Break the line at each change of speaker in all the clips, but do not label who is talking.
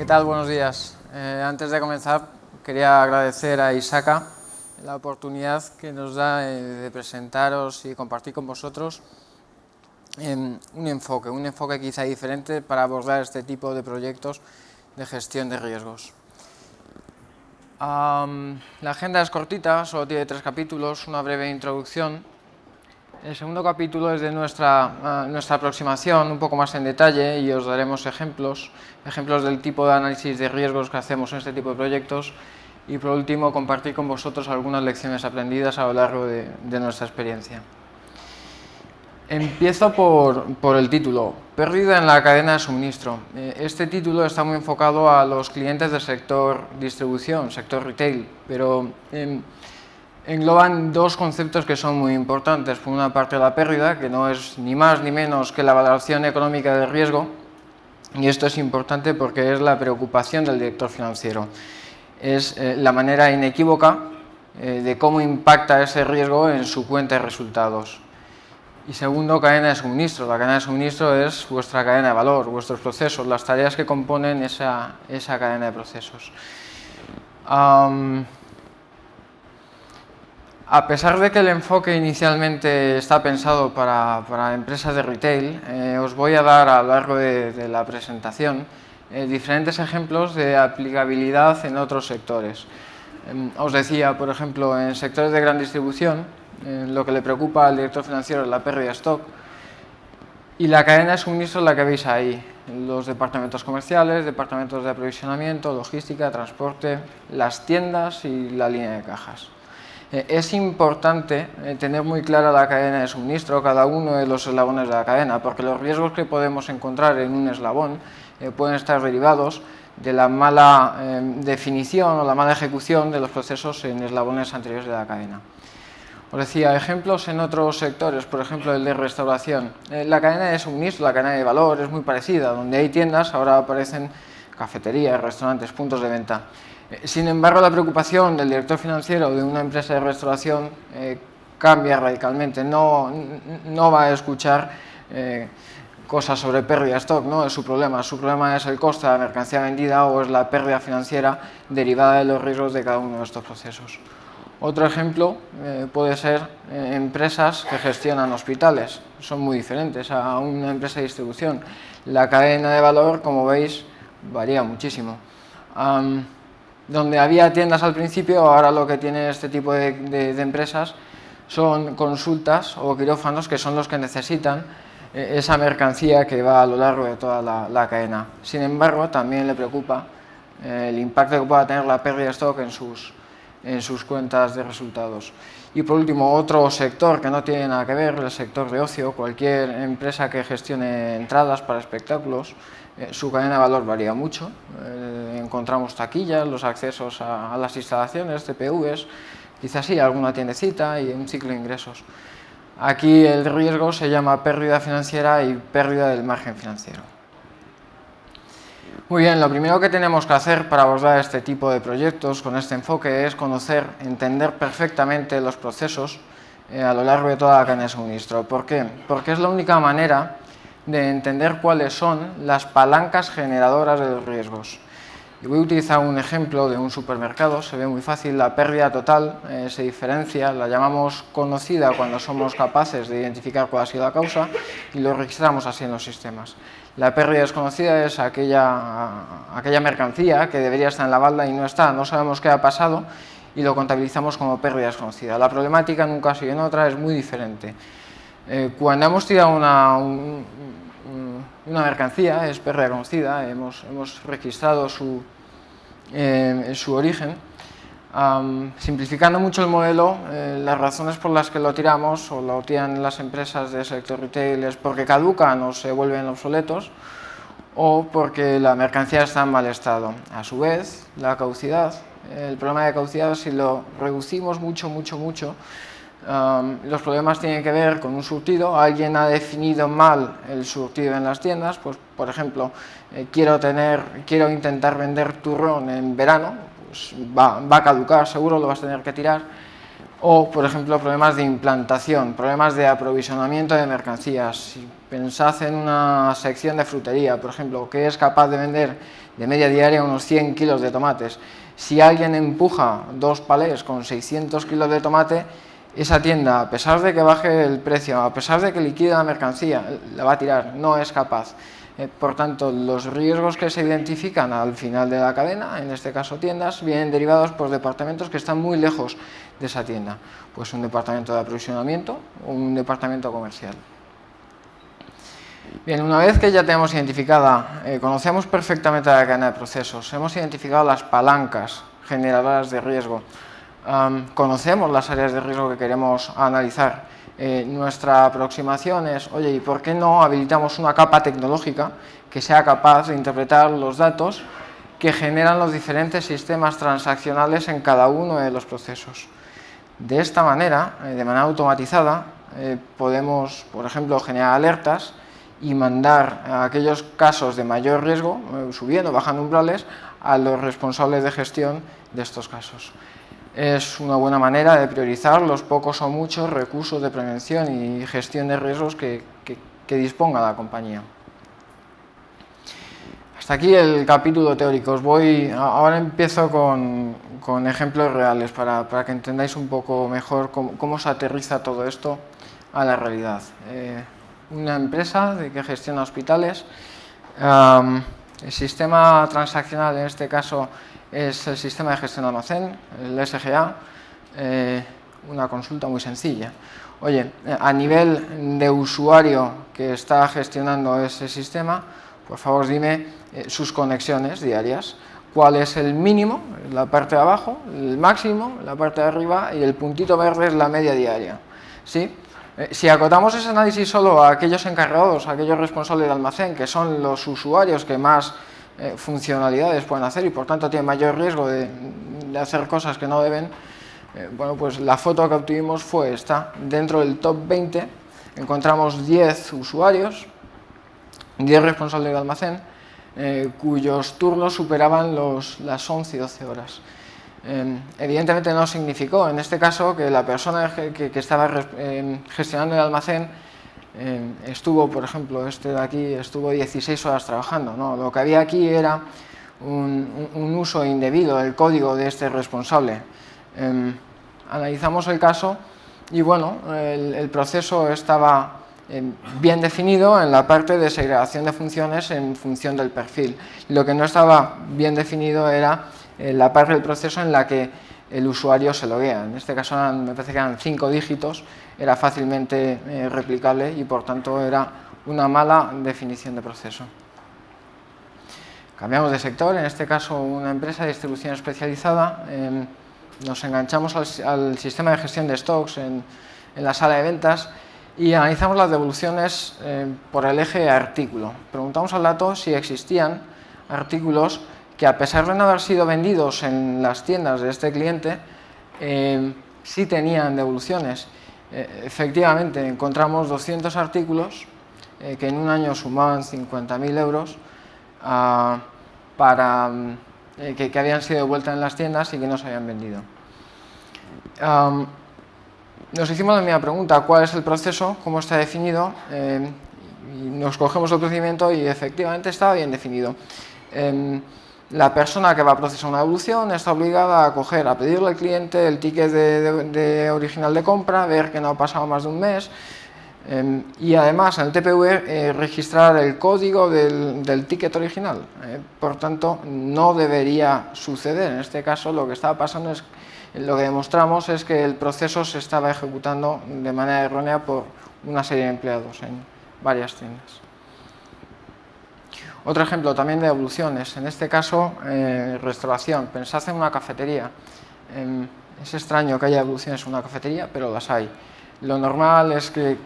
tal? Buenos días. Antes de comenzar, quería agradecer a Isaka la oportunidad que nos da de presentaros y compartir con vosotros un enfoque quizá diferente para abordar este tipo de proyectos de gestión de riesgos. La agenda es cortita, solo tiene 3 capítulos, una breve introducción. El segundo capítulo es de nuestra aproximación, un poco más en detalle, y os daremos ejemplos del tipo de análisis de riesgos que hacemos en este tipo de proyectos. Y por último, compartir con vosotros algunas lecciones aprendidas a lo largo de nuestra experiencia. Empiezo por el título, pérdida en la cadena de suministro. Este título está muy enfocado a los clientes del sector distribución, sector retail, pero engloban 2 conceptos que son muy importantes. Por una parte, la pérdida, que no es ni más ni menos que la valoración económica del riesgo, y esto es importante porque es la preocupación del director financiero. Es la manera inequívoca de cómo impacta ese riesgo en su cuenta de resultados. Y segundo, cadena de suministro. La cadena de suministro es vuestra cadena de valor, vuestros procesos, las tareas que componen esa cadena de procesos. A pesar de que el enfoque inicialmente está pensado para empresas de retail, os voy a dar a lo largo de la presentación diferentes ejemplos de aplicabilidad en otros sectores. Os decía, por ejemplo, en sectores de gran distribución, lo que le preocupa al director financiero es la pérdida de stock, y la cadena de suministro es la que veis ahí, los departamentos comerciales, departamentos de aprovisionamiento, logística, transporte, las tiendas y la línea de cajas. Es importante tener muy clara la cadena de suministro, cada uno de los eslabones de la cadena, porque los riesgos que podemos encontrar en un eslabón pueden estar derivados de la mala definición o la mala ejecución de los procesos en eslabones anteriores de la cadena. Os decía, ejemplos en otros sectores, por ejemplo el de restauración. La cadena de suministro, la cadena de valor es muy parecida, donde hay tiendas, ahora aparecen cafeterías, restaurantes, puntos de venta. Sin embargo, la preocupación del director financiero de una empresa de restauración cambia radicalmente. No va a escuchar cosas sobre pérdida de stock, no es su problema. Su problema es el coste de la mercancía vendida o es la pérdida financiera derivada de los riesgos de cada uno de estos procesos. Otro ejemplo puede ser empresas que gestionan hospitales. Son muy diferentes a una empresa de distribución. La cadena de valor, como veis, varía muchísimo. Donde había tiendas al principio, ahora lo que tiene este tipo de empresas son consultas o quirófanos, que son los que necesitan esa mercancía que va a lo largo de toda la cadena. Sin embargo, también le preocupa el impacto que pueda tener la pérdida de stock en sus cuentas de resultados. Y por último, otro sector que no tiene nada que ver, el sector de ocio. Cualquier empresa que gestione entradas para espectáculos, su cadena de valor varía mucho. Encontramos taquillas, los accesos a las instalaciones, CPVs, quizás sí, alguna tiendecita y un ciclo de ingresos. Aquí el riesgo se llama pérdida financiera y pérdida del margen financiero. Muy bien, lo primero que tenemos que hacer para abordar este tipo de proyectos con este enfoque es conocer, entender perfectamente los procesos a lo largo de toda la cadena de suministro. ¿Por qué? Porque es la única manera de entender cuáles son las palancas generadoras de los riesgos. Y voy a utilizar un ejemplo de un supermercado, se ve muy fácil. La pérdida total se diferencia, la llamamos conocida cuando somos capaces de identificar cuál ha sido la causa y lo registramos así en los sistemas. La pérdida desconocida es aquella mercancía que debería estar en la balda y no está, no sabemos qué ha pasado y lo contabilizamos como pérdida desconocida. La problemática en un caso y en otra es muy diferente. Cuando hemos tirado una mercancía, es pérdida conocida, hemos registrado su origen. Simplificando mucho el modelo, las razones por las que lo tiramos o lo tiran las empresas del sector retail es porque caducan o se vuelven obsoletos o porque la mercancía está en mal estado. A su vez, la caducidad, el problema de caducidad, si lo reducimos mucho, los problemas tienen que ver con un surtido. Alguien ha definido mal el surtido en las tiendas, pues por ejemplo, quiero intentar vender turrón en verano, pues va a caducar, seguro lo vas a tener que tirar. O, por ejemplo, problemas de implantación, problemas de aprovisionamiento de mercancías. Si pensad en una sección de frutería, por ejemplo, que es capaz de vender de media diaria unos 100 kilos de tomates. Si alguien empuja 2 palés con 600 kilos de tomate, esa tienda, a pesar de que baje el precio, a pesar de que liquide la mercancía, la va a tirar, no es capaz. Por tanto, los riesgos que se identifican al final de la cadena, en este caso tiendas, vienen derivados por departamentos que están muy lejos de esa tienda. Pues un departamento de aprovisionamiento o un departamento comercial. Bien, una vez que ya tenemos identificada, conocemos perfectamente la cadena de procesos, hemos identificado las palancas generadoras de riesgo, conocemos las áreas de riesgo que queremos analizar. Nuestra aproximación es, oye, ¿y por qué no habilitamos una capa tecnológica que sea capaz de interpretar los datos que generan los diferentes sistemas transaccionales en cada uno de los procesos? De esta manera, de manera automatizada, podemos, por ejemplo, generar alertas y mandar a aquellos casos de mayor riesgo, subiendo o bajando umbrales, a los responsables de gestión de estos casos. Es una buena manera de priorizar los pocos o muchos recursos de prevención y gestión de riesgos que disponga la compañía. Hasta aquí el capítulo teórico. Ahora empiezo con ejemplos reales para que entendáis un poco mejor cómo se aterriza todo esto a la realidad. Una empresa que gestiona hospitales. El sistema transaccional, en este caso, es el sistema de gestión de almacén, el SGA, una consulta muy sencilla. Oye, a nivel de usuario que está gestionando ese sistema, por favor dime sus conexiones diarias. ¿Cuál es el mínimo? La parte de abajo, el máximo, la parte de arriba, y el puntito verde es la media diaria. ¿Sí? Si acotamos ese análisis solo a aquellos encargados, a aquellos responsables de almacén, que son los usuarios que más funcionalidades pueden hacer y por tanto tienen mayor riesgo de hacer cosas que no deben, bueno, pues la foto que obtuvimos fue esta. Dentro del top 20 encontramos 10 usuarios, 10 responsables de almacén, cuyos turnos superaban las 11 y 12 horas. Evidentemente no significó, en este caso, que la persona que estaba gestionando el almacén estuvo, por ejemplo, este de aquí estuvo 16 horas trabajando, ¿no? Lo que había aquí era un uso indebido del código de este responsable. Analizamos el caso y bueno, el proceso estaba bien definido en la parte de segregación de funciones en función del perfil. Lo que no estaba bien definido era la parte del proceso en la que el usuario se loguea. En este caso me parece que eran 5 dígitos, era fácilmente replicable y por tanto era una mala definición de proceso. Cambiamos de sector, en este caso una empresa de distribución especializada. Nos enganchamos al sistema de gestión de stocks en la sala de ventas y analizamos las devoluciones por el eje artículo. Preguntamos al dato si existían artículos que, a pesar de no haber sido vendidos en las tiendas de este cliente, sí tenían devoluciones. Efectivamente, encontramos 200 artículos que en un año sumaban 50.000 euros que habían sido devueltas en las tiendas y que no se habían vendido. Nos hicimos la misma pregunta: ¿cuál es el proceso? ¿Cómo está definido? Y nos cogemos el procedimiento y efectivamente estaba bien definido. La persona que va a procesar una devolución está obligada a pedirle al cliente el ticket de original de compra, ver que no ha pasado más de un mes y además en el TPV registrar el código del ticket original. Por tanto, no debería suceder. En este caso, lo que estaba pasando es, lo que demostramos es que el proceso se estaba ejecutando de manera errónea por una serie de empleados en varias tiendas. Otro ejemplo también de devoluciones, en este caso restauración. Pensad en una cafetería. Es extraño que haya devoluciones en una cafetería, pero las hay. Lo normal es que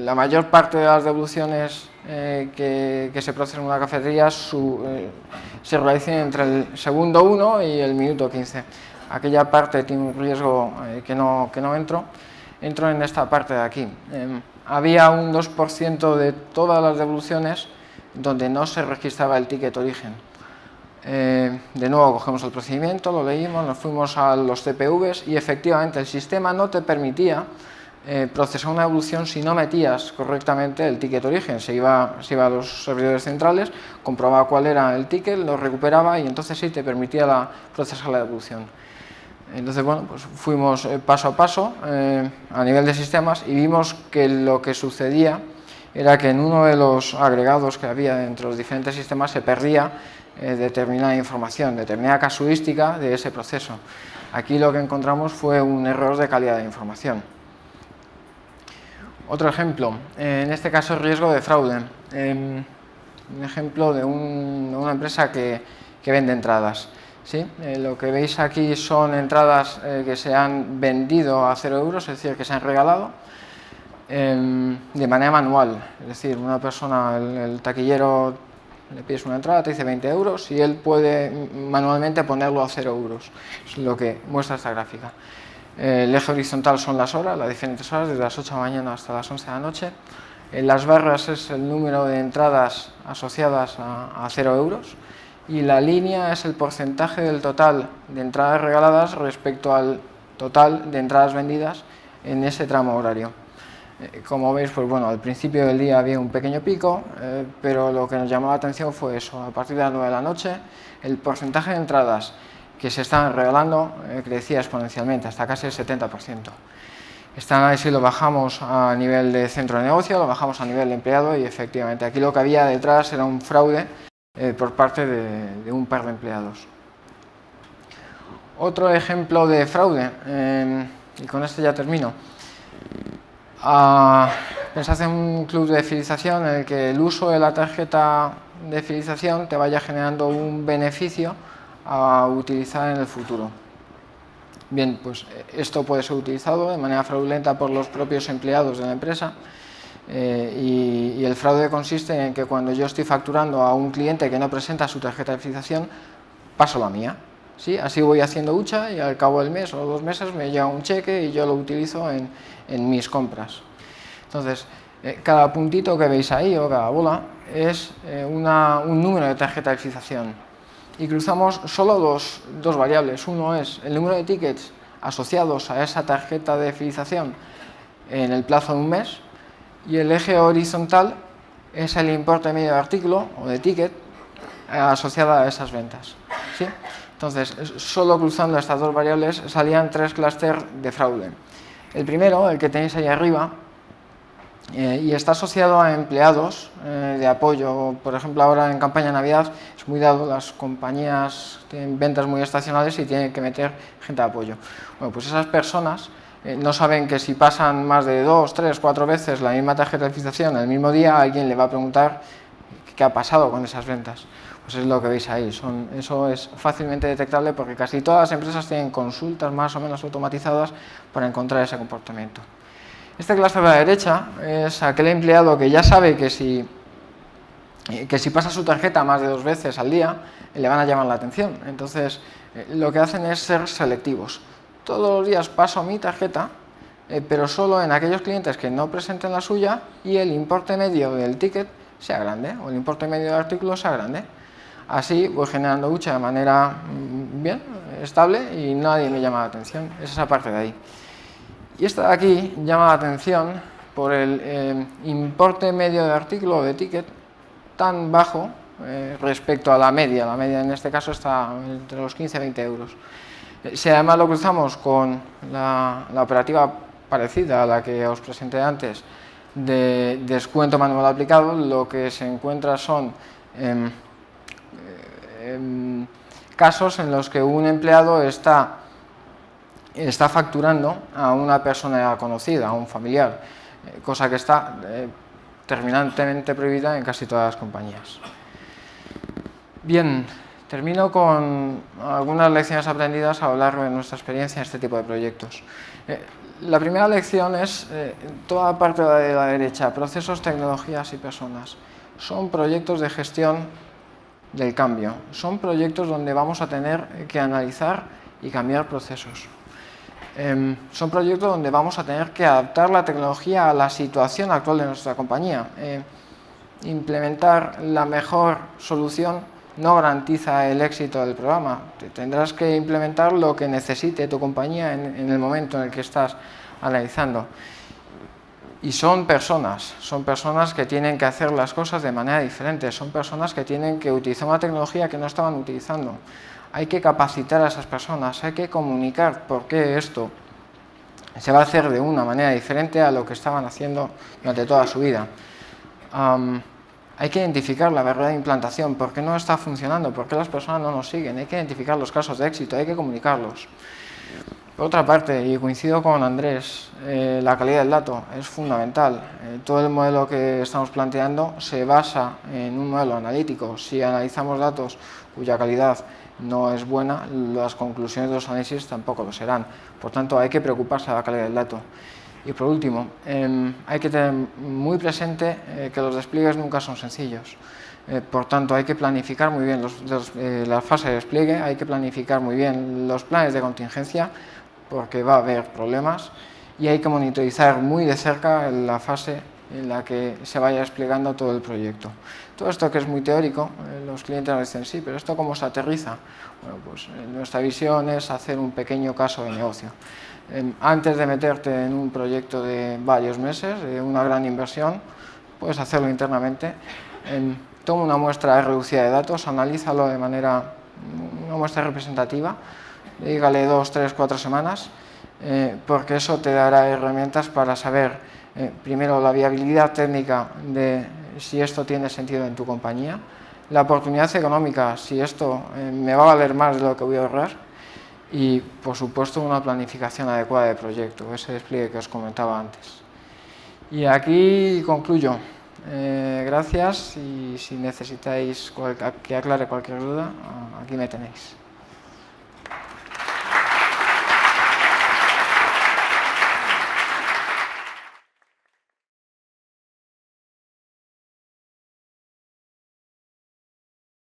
la mayor parte de las devoluciones que se procesan en una cafetería se realicen entre el segundo 1 y el minuto 15. Aquella parte tiene un riesgo que no entro en esta parte de aquí. Había un 2% de todas las devoluciones donde no se registraba el ticket origen. De nuevo cogemos el procedimiento, lo leímos, nos fuimos a los CPVs y efectivamente el sistema no te permitía procesar una evolución si no metías correctamente el ticket origen. Se iba a los servidores centrales, comprobaba cuál era el ticket, lo recuperaba y entonces sí te permitía procesar la evolución. Entonces, bueno, pues fuimos paso a paso a nivel de sistemas y vimos que lo que sucedía era que en uno de los agregados que había entre los diferentes sistemas se perdía determinada información, determinada casuística de ese proceso. Aquí lo que encontramos fue un error de calidad de información. Otro ejemplo, en este caso riesgo de fraude. Un ejemplo de una empresa que vende entradas. ¿Sí? Lo que veis aquí son entradas que se han vendido a 0 euros, es decir, que se han regalado de manera manual. Es decir, una persona, el taquillero, le pides una entrada, te dice 20 euros y él puede manualmente ponerlo a 0 euros. Es lo que muestra esta gráfica. El eje horizontal son las horas, las diferentes horas, desde las 8 de la mañana hasta las 11 de la noche. En las barras es el número de entradas asociadas a 0 euros. Y la línea es el porcentaje del total de entradas regaladas respecto al total de entradas vendidas en ese tramo horario. Como veis, pues bueno, al principio del día había un pequeño pico, pero lo que nos llamó la atención fue eso. A partir de las 9 de la noche, el porcentaje de entradas que se estaban regalando crecía exponencialmente, hasta casi el 70%. Este análisis lo bajamos a nivel de centro de negocio, lo bajamos a nivel de empleado y efectivamente aquí lo que había detrás era un fraude por parte de un par de empleados. Otro ejemplo de fraude, y con este ya termino. Pensad en un club de fidelización en el que el uso de la tarjeta de fidelización te vaya generando un beneficio a utilizar en el futuro. Bien, pues esto puede ser utilizado de manera fraudulenta por los propios empleados de la empresa. Y el fraude consiste en que cuando yo estoy facturando a un cliente que no presenta su tarjeta de fidelización, paso la mía. ¿Sí? Así voy haciendo hucha y al cabo del mes o 2 meses me llega un cheque y yo lo utilizo en mis compras. Entonces, cada puntito que veis ahí o cada bola es un número de tarjeta de fidelización. Y cruzamos solo dos variables. Uno es el número de tickets asociados a esa tarjeta de fidelización en el plazo de un mes. Y el eje horizontal es el importe medio de artículo o de ticket asociado a esas ventas. ¿Sí? Entonces, solo cruzando estas dos variables salían 3 clústeres de fraude. El primero, el que tenéis ahí arriba, y está asociado a empleados de apoyo. Por ejemplo, ahora en campaña de Navidad es muy dado, las compañías tienen ventas muy estacionales y tienen que meter gente de apoyo. Bueno, pues esas personas no saben que si pasan más de 2, 3, 4 veces la misma tarjeta de fidelización el mismo día, alguien le va a preguntar qué ha pasado con esas ventas. Pues es lo que veis ahí. Eso es fácilmente detectable porque casi todas las empresas tienen consultas más o menos automatizadas para encontrar ese comportamiento. Este clúster de la derecha es aquel empleado que ya sabe que si pasa su tarjeta más de 2 veces al día, le van a llamar la atención. Entonces, lo que hacen es ser selectivos. Todos los días paso mi tarjeta, pero solo en aquellos clientes que no presenten la suya y el importe medio del ticket sea grande, o el importe medio del artículo sea grande. Así voy generando hucha de manera bien, estable y nadie me llama la atención. Es esa parte de ahí. Y esta de aquí llama la atención por el importe medio de artículo o de ticket tan bajo respecto a la media. La media en este caso está entre los 15 y 20 euros. Si además lo cruzamos con la operativa parecida a la que os presenté antes de descuento manual aplicado, lo que se encuentra son casos en los que un empleado está facturando a una persona conocida, a un familiar, cosa que está terminantemente prohibida en casi todas las compañías. Bien, termino con algunas lecciones aprendidas a lo largo de nuestra experiencia en este tipo de proyectos. La primera lección es toda la parte de la derecha, procesos, tecnologías y personas. Son proyectos de gestión del cambio, son proyectos donde vamos a tener que analizar y cambiar procesos. Son proyectos donde vamos a tener que adaptar la tecnología a la situación actual de nuestra compañía, implementar la mejor solución no garantiza el éxito del programa. Tendrás que implementar lo que necesite tu compañía en el momento en el que estás analizando. Y son personas que tienen que hacer las cosas de manera diferente, son personas que tienen que utilizar una tecnología que no estaban utilizando. Hay que capacitar a esas personas, hay que comunicar por qué esto se va a hacer de una manera diferente a lo que estaban haciendo durante toda su vida. Hay que identificar la verdadera implantación, por qué no está funcionando, por qué las personas no nos siguen, hay que identificar los casos de éxito, hay que comunicarlos. Por otra parte, y coincido con Andrés, la calidad del dato es fundamental. Todo el modelo que estamos planteando se basa en un modelo analítico. Si analizamos datos cuya calidad no es buena, las conclusiones de los análisis tampoco lo serán. Por tanto, hay que preocuparse de la calidad del dato. Y por último, hay que tener muy presente que los despliegues nunca son sencillos. Por tanto, hay que planificar muy bien la fase de despliegue, hay que planificar muy bien los planes de contingencia, porque va a haber problemas, y hay que monitorizar muy de cerca la fase en la que se vaya desplegando todo el proyecto. Todo esto que es muy teórico, los clientes nos dicen sí, pero ¿esto cómo se aterriza? Bueno, pues nuestra visión es hacer un pequeño caso de negocio. Antes de meterte en un proyecto de varios meses, de una gran inversión, puedes hacerlo internamente. Toma una muestra reducida de datos, analízalo de manera, una muestra representativa, dígale 2, 3, 4 semanas, porque eso te dará herramientas para saber, primero, la viabilidad técnica de si esto tiene sentido en tu compañía, la oportunidad económica, si esto me va a valer más de lo que voy a ahorrar, y, por supuesto, una planificación adecuada de proyecto, ese despliegue que os comentaba antes. Y aquí concluyo. Gracias, y si necesitáis que aclare cualquier duda, aquí me tenéis.